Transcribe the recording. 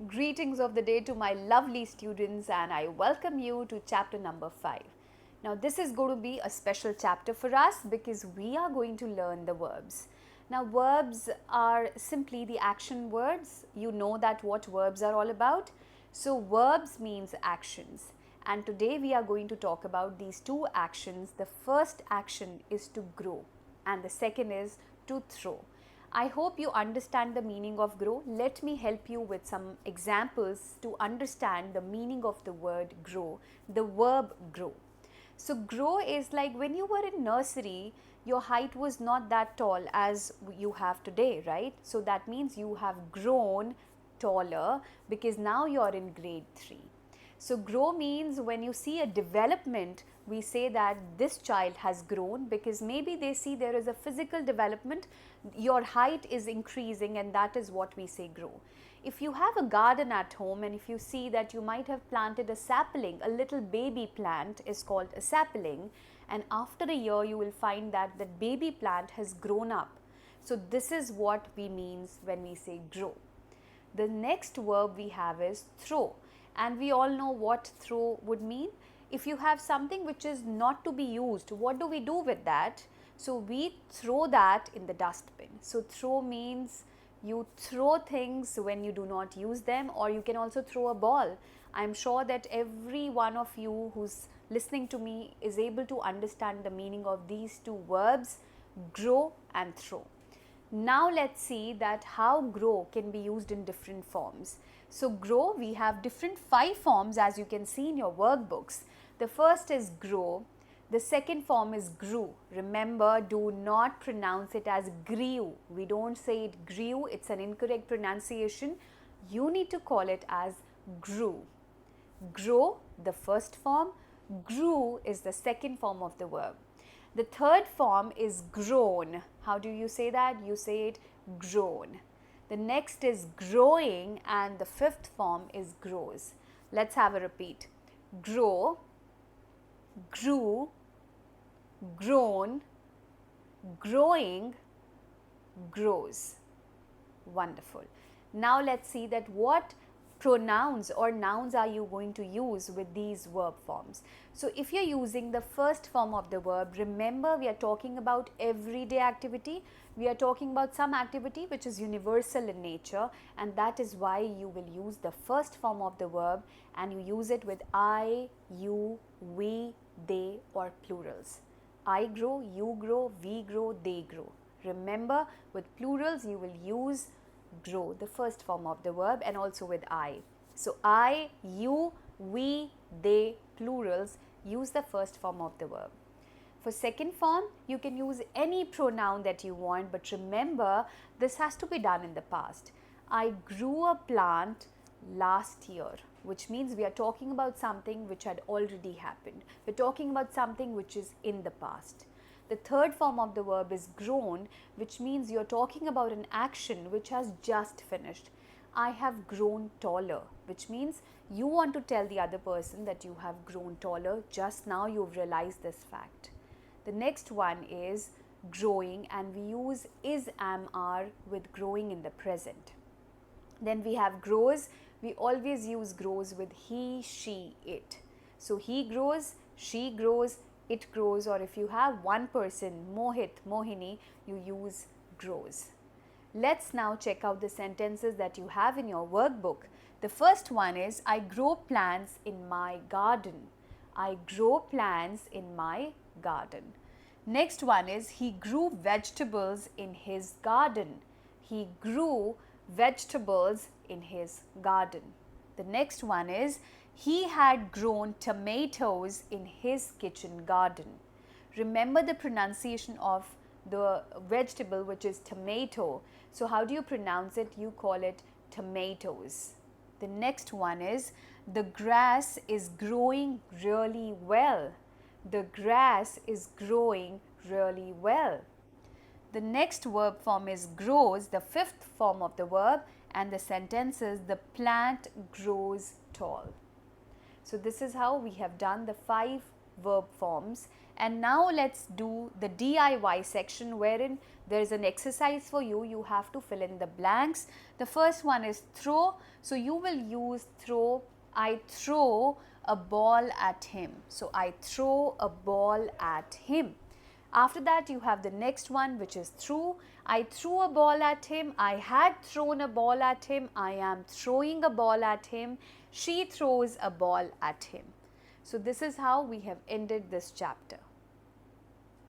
Greetings of the day to my lovely students, and I welcome you to chapter number 5. Now, this is going to be a special chapter for us because we are going to learn the verbs. Now, verbs are simply the action words. You know that what verbs are all about. So, verbs means actions, and today we are going to talk about these two actions. The first action is to grow, and the second is to throw. I hope you understand the meaning of grow. Let me help you with some examples to understand the meaning of the word grow, the verb grow. So, grow is like when you were in nursery, your height was not that tall as you have today, right? So, that means you have grown taller because now you are in grade 3. So, grow means when you see a development, we say that this child has grown because maybe they see there is a physical development, your height is increasing, and that is what we say grow. If you have a garden at home and if you see that you might have planted a sapling, a little baby plant is called a sapling, and after a year you will find that that baby plant has grown up. So, this is what we means when we say grow. The next verb we have is throw, and we all know what throw would mean. If you have something which is not to be used, what do we do with that? So, we throw that in the dustbin. So, throw means you throw things when you do not use them, or you can also throw a ball. I am sure that every one of you who's listening to me is able to understand the meaning of these two verbs, grow and throw. Now let's see that how grow can be used in different forms. So, grow, we have different 5 forms as you can see in your workbooks. The first is grow. The second form is grew. Remember, do not pronounce it as grew. We don't say it grew, it's an incorrect pronunciation. You need to call it as grew. Grow, the first form. Grew is the second form of the verb. The third form is grown. How do you say that? You say it grown. The next is growing, and the fifth form is grows. Let's have a repeat. Grow, grew, grown, growing, grows. Wonderful. Now let's see that what pronouns or nouns are you going to use with these verb forms. So, if you're using the first form of the verb, remember we are talking about everyday activity. We are talking about some activity which is universal in nature, and that is why you will use the first form of the verb and you use it with I, you, we, they or plurals. I grow, you grow, we grow, they grow. Remember, with plurals you will use grow, the first form of the verb, and also with I. So, I, you, we, they, plurals, use the first form of the verb. For second form, you can use any pronoun that you want, but remember this has to be done in the past. I grew a plant last year, which means we are talking about something which had already happened. We're talking about something which is in the past. The third form of the verb is grown, which means you're talking about an action which has just finished. I have grown taller, which means you want to tell the other person that you have grown taller. Just now you've realized this fact. The next one is growing, and we use is, am, are with growing in the present. Then we have grows. We always use grows with he, she, it. So, he grows, she grows, it grows, or if you have one person, Mohit, Mohini, you use grows. Let's now check out the sentences that you have in your workbook. The first one is I grow plants in my garden. I grow plants in my garden. Next one is he grew vegetables in his garden. He grew vegetables in his garden. The next one is he had grown tomatoes in his kitchen garden. Remember the pronunciation of the vegetable, which is tomato. So, how do you pronounce it? You call it tomatoes. The next one is the grass is growing really well. The grass is growing really well. The next verb form is grows, the fifth form of the verb, and the sentence is the plant grows tall. So, this is how we have done the 5 verb forms. And now let's do the DIY section, wherein there is an exercise for you. You have to fill in the blanks. The first one is throw. So you will use throw. I throw a ball at him. So I throw a ball at him. After that, you have the next one, which is threw. I threw a ball at him. I had thrown a ball at him. I am throwing a ball at him. She throws a ball at him. So this is how we have ended this chapter.